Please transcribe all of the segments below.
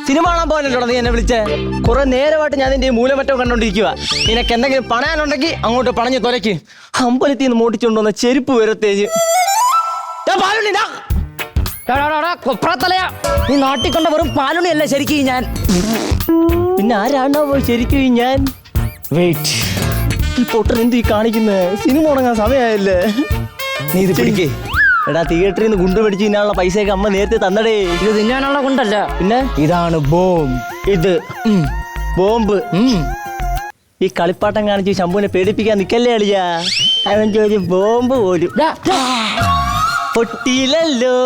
Cinema കാണാൻ പോകാനല്ലോ നീ എന്നെ വിളിച്ചേ? കുറെ നേരമായിട്ട് ഞാൻ നിന്റെ മൂലമറ്റം കണ്ടോണ്ടിരിക്കുക. നിനക്ക് എന്തെങ്കിലും പണയാനുണ്ടെങ്കിൽ അങ്ങോട്ട് പണഞ്ഞ് തുരക്ക്. അമ്പലത്തിൽ നിന്ന് മോട്ടിച്ചോണ്ട് വന്ന ചെരുപ്പ് വരെ തേഞ്ഞ്. നീ നാട്ടിക്കൊണ്ട വെറും പാലുണിയല്ല ശരിക്കും ഞാൻ. പിന്നെ ആരാണോ ശരിക്കും ഞാൻ? വെയിറ്റ്, ഈ പൊട്ടൻ എന്ത് ഈ കാണിക്കുന്നത്? സിനിമ തുടങ്ങാൻ സമയമായല്ലേ? നീ ഇത് പിടിക്കേ. എടാ, തിയേറ്ററിൽ നിന്ന് ഗുണ്ട് പിടിച്ച് തിന്നാനുള്ള പൈസയൊക്കെ അമ്മ നേരത്തെ തന്നടേ. ഇത് തിന്നാനുള്ള കൊണ്ടല്ല, പിന്നെ ഇതാണ് ബോംബ്. ഇത് ബോംബ്. ഈ കളിപ്പാട്ടം കാണിച്ച് ശംഭുവിനെ പേടിപ്പിക്കാൻ നിക്കല്ലേ അളിയാ? അവൻ ചോദിച്ചു ബോംബ് പോലും പൊട്ടിയില്ലല്ലോ.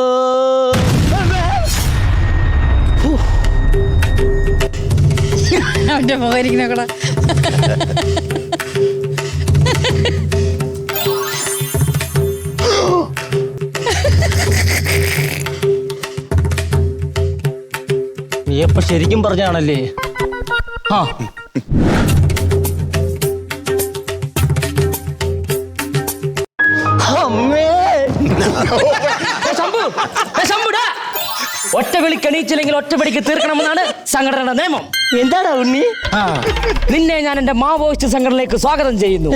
അവന്റെ മുഖരിക്കണ നീ ഇപ്പൊ ശരിക്കും പറഞ്ഞാണല്ലേ? ആ ഒറ്റ വിളിക്കണീച്ചില്ലെങ്കിൽ ഒറ്റ പിടിക്ക് തീർക്കണമെന്നാണ് സംഘടനയുടെ നിയമം. എന്താടാ ഉണ്ണി? നിന്നെ ഞാൻ എന്റെ മാവോയിസ്റ്റ് സംഘടനയിലേക്ക് സ്വാഗതം ചെയ്യുന്നു.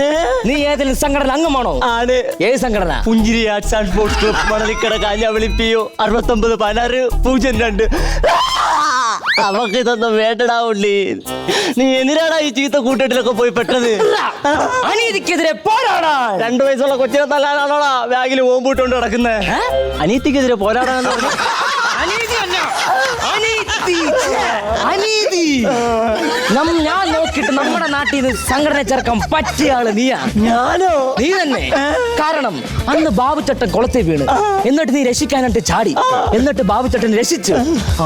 നീ ഏതെങ്കിലും സംഘടന അംഗമാണോ? ആണ്. ഏത് സംഘടന? Punchiri arts and sports club, Manalikkada, Kanjavili PO 691602. അവക്ക് ഇതൊന്നും വേണ്ടടാ ഉണ്ണി. നീ എന്തിനാടാ ഈ ചീത്ത കൂട്ടുകെട്ടിലൊക്കെ പോയി പെട്ടത്? അനീതിക്കെതിരെ പോരാടാൻ. 2 വയസ്സുള്ള കൊച്ചിനെ തല്ലാനാണോടാ ബാഗിൽ ഓമ്പൂട്ടുകൊണ്ട് നടക്കുന്നത്? അനീതിക്കെതിരെ പോരാടാൻ ഞാൻ നോക്കിയിട്ട് നമ്മുടെ നാട്ടിൽ നിന്ന് സംഘടന ചേർക്കാൻ പറ്റിയ ആള് നീയാ. ഞാനോ? നീ തന്നെ. കാരണം അന്ന് ബാബുച്ചട്ടൻ കുളത്തിൽ വീണ്, എന്നിട്ട് നീ രക്ഷിക്കാനായിട്ട് ചാടി, എന്നിട്ട് ബാബുച്ചട്ടൻ രക്ഷിച്ചു.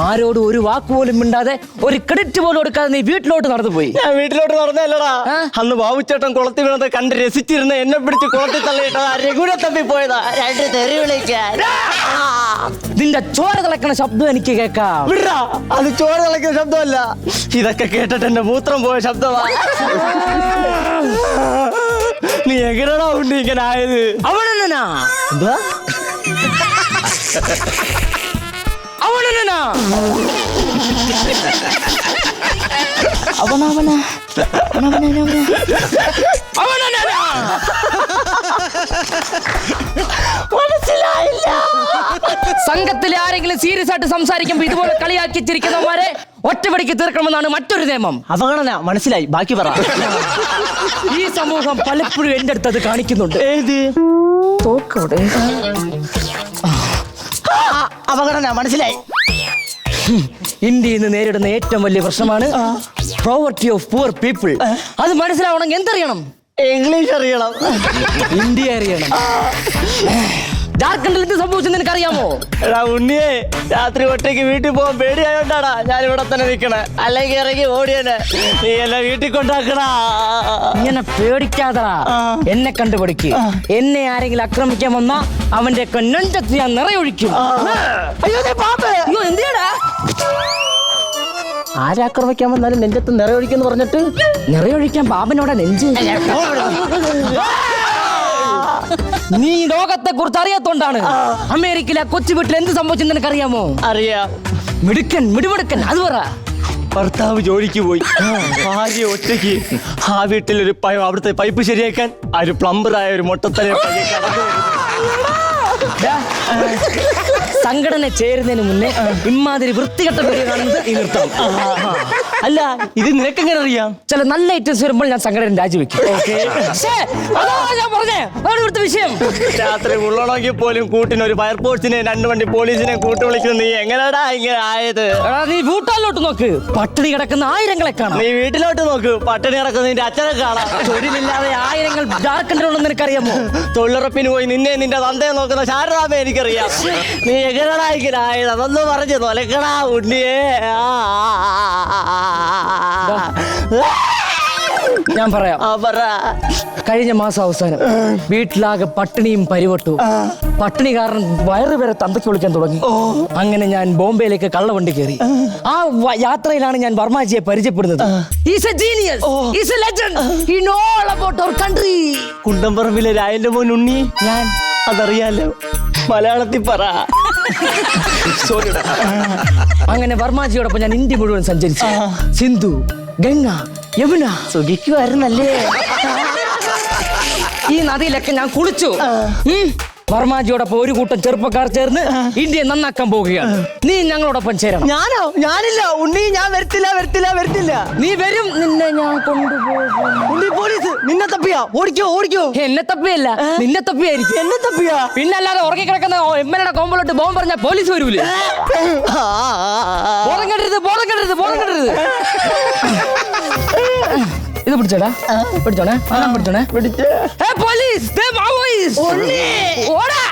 ആരോടും ഒരു വാക്കുപോലും മിണ്ടാതെ, ഒരു ക്രെഡിറ്റ് പോലും കൊടുക്കാതെ നീ വീട്ടിലോട്ട് നടന്നു പോയി. ഞാൻ വീട്ടിലോട്ട് നടന്നല്ലടാ. അന്ന് ബാബുച്ചേട്ടൻ കുളത്തിൽ വീണത് കണ്ട് രസിച്ചിരുന്ന എന്നെ പിടിച്ച് കുളത്തിൽ തള്ളിയിട്ടതാ. രഘുനെ തപ്പി പോയതാ. 2 തെറി വിളിക്കാൻ. നിന്റെ ചോര തിളക്കണ ശബ്ദം എനിക്ക് കേൾക്കാം. വിടാ, അത് ചോര തിളക്കുന്ന ശബ്ദമല്ല. ഇതൊക്കെ കേട്ടിട്ട് എന്റെ മൂത്രം പോയ ശബ്ദമാ. നീ എങ്ങനെയാണോ ഉണ്ട് ഇങ്ങനെ ആയത്? അവനെന്നാ എന്താ? അവനെന്നാ മനസ്സിലായില്ല. സംഘത്തിലെ ആരെങ്കിലും സീരിയസ് ആയിട്ട് സംസാരിക്കുമ്പോ ഇതുപോലെ കളിയാക്കി ചിരിക്കുന്നവന്മാരെ ഒറ്റപടിക്ക് തീർക്കണമെന്നാണ് മറ്റൊരു നിയമം. അവഗണന. മനസ്സിലായി, ബാക്കി പറ. ഈ സമൂഹം പലപ്പോഴും എന്റെ അടുത്ത് അത് കാണിക്കുന്നുണ്ട്. ഏത് തോക്കോടെ? അവഗണന. മനസ്സിലായി. ഇന്ത്യ ഇന്ന് നേരിടുന്ന ഏറ്റവും വലിയ പ്രശ്നമാണ് പോവർട്ടി ഓഫ് പുവർ പീപ്പിൾ. അത് മനസ്സിലാവണമെങ്കിൽ എന്തറിയണം? ഇംഗ്ലീഷ് അറിയണം, ഇന്ത്യ അറിയണം. ജാർഖണ്ഡിൽ എന്ത് സംഭവിച്ചു നിനക്കറിയാമോ? എടാ ഉണ്ണിയെ, രാത്രി ഒറ്റയ്ക്ക് വീട്ടിൽ പോകാൻ പേടിയായോണ്ടാടാ ഞാൻ ഇവിടെ തന്നെ നിക്കണേ. അല്ലെങ്കിൽ ഇറങ്ങി ഓടിയനെ. നീ എന്നെ വീട്ടിൽ കൊണ്ടാക്കടാ. ഇങ്ങനെ പേടിക്കാതടാ, എന്നെ കണ്ടുപിടിക്ക്. എന്നെ ആരെങ്കിലും ആക്രമിക്കാൻ വന്നാ അവന്റെ ഒക്കെ നെഞ്ചത്ത് ഞാൻ നിറയൊഴിക്കും. അയ്യോ എന്തിനാടാ? ആരാക്രമിക്കാൻ വന്നാലും നെഞ്ചത്ത് നിറയൊഴിക്കെന്ന് പറഞ്ഞിട്ട് നിറയൊഴിക്കാൻ ബാബനോടെ നെഞ്ച്. നീ ലോകത്തെ കുറിച്ച് അറിയാത്തോണ്ടാണ്. അമേരിക്കയിലെ കൊച്ചു വീട്ടിൽ എന്ത് സംഭവിച്ചെന്ന് നിനക്കറിയാമോ? അറിയാം. മിടുവെടുക്കൻ. അത് പറ. ഭർത്താവ് ജോലിക്ക് പോയി, ഭാര്യ ഒറ്റയ്ക്ക്. ആ വീട്ടിലൊരു അവിടുത്തെ പൈപ്പ് ശരിയാക്കാൻ ആ ഒരു പ്ലംബറായ ഒരു മൊട്ടത്തല സംഘടന ചേരുന്നതിന് മുന്നേ ഇമാതിരി വൃത്തികെട്ട പേര് കാണുന്നത് ഈ നിർത്തണം. അല്ല, ഇത് നിനക്കെങ്ങനെ അറിയാം? ചില നല്ല ഐറ്റംസ് വരുമ്പോൾ ഞാൻ സംഘടന രാജിവെക്കും. ഞാൻ പറഞ്ഞേ, അതാണ് ഇവിടുത്തെ വിഷയം. രാത്രി ഉള്ളണമെങ്കിൽ പോലും കൂട്ടിന് ഒരു ഫയർഫോഴ്സിനെ 2 വണ്ടി പോലീസിനെ കൂട്ടി വിളിക്കുന്നത് നീ എങ്ങനെയാടാ ഇങ്ങനെ ആയത്? നീ വീട്ടാലോട്ട് നോക്ക്, പട്ടിണി കിടക്കുന്ന ആയിരങ്ങളെ കാണാം. നീ വീട്ടിലോട്ട് നോക്ക്, പട്ടിണി കിടക്കുന്ന നിന്റെ അച്ഛനെ കാണാം. തൊഴിലില്ലാതെ ആയിരങ്ങൾ ജാർഖണ്ഡിലുണ്ടെന്ന് നിനക്കറിയാമോ? തൊഴിലുറപ്പിന് പോയി നിന്നെ നിന്റെ തന്തയെ നോക്കുന്ന ശാരദാമയെ എനിക്കറിയാം. നീ എങ്ങനെയാടാ ഇങ്ങനെ ആയത്? അതൊന്ന് പറഞ്ഞു തൊലക്കടാ ഉണ്ണിയേ. ഞാൻ പറയാം. കഴിഞ്ഞ മാസം അവസാനം വീട്ടിലാകെ പട്ടിണിയും പരിവട്ടവും. പട്ടിണി കാരണം വയറ് വരെ തന്തയ്ക്ക് വിളിക്കാൻ തുടങ്ങി. അങ്ങനെ ഞാൻ ബോംബെയിലേക്ക് കള്ളവണ്ടി കയറി. ആ യാത്രയിലാണ് ഞാൻ വർമാജിയെ പരിചയപ്പെടുന്നത്. കുണ്ടംപറമ്പിലെ രായന്റെ മോൻ ഉണ്ണി. ഞാൻ അതറിയാലോ. മലയാളത്തിൽ പറ. അങ്ങനെ വർമാജിയോടൊപ്പം ഞാൻ ഇന്ത്യ മുഴുവൻ സഞ്ചരിച്ചു. സിന്ധു, ഗംഗ, യമുന. സുഖിക്കുമായിരുന്നല്ലേ? ഈ നദിയിലൊക്കെ ഞാൻ കുളിച്ചു. വർമാജിയോടൊപ്പം ഒരു കൂട്ടം ചെറുപ്പക്കാർ ചേർന്ന് ഇന്ത്യയെ നന്നാക്കാൻ പോവുകയാണ്. നീ ഞങ്ങളോടൊപ്പം ചേരണം. ഞാനോ? ഞാനില്ല ഉണ്ണി, ഞാൻ വരത്തില്ല. നീ വരും, നിന്നെ ഞാൻ കൊണ്ടുപോകും. ഉണ്ണി പോലീസ് നിന്നെ തപ്പിയാ? ഓടിക്കോ. എന്നെ തപ്പിയല്ല, നിന്നെ തപ്പിയായിരിക്കും. എന്നെ തപ്പിയാ? പിന്നല്ലാതെ ഉറങ്ങി കിടക്കുന്ന MLA കോമ്പലോട്ട് ബോംബ് പറഞ്ഞാൽ പോലീസ് വരൂലേ? ബോധം കെടരുത്. ഇത് പിടിച്ചോടാ, പിടിച്ചോണേ. പിടിച്ചേ. പോലീസ്, ഓടാ.